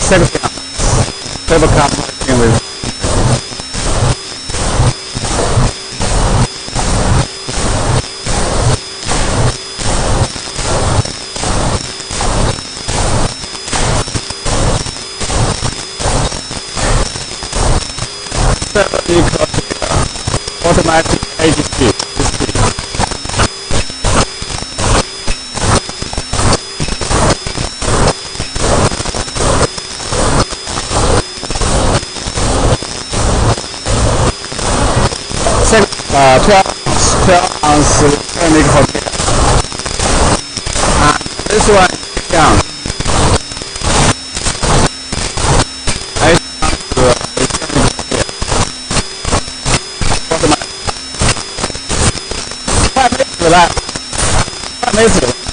section, paper cup marking with automatic AGC. Second, 12 ounce electronic hotel. This one is down. Relax. Amazing.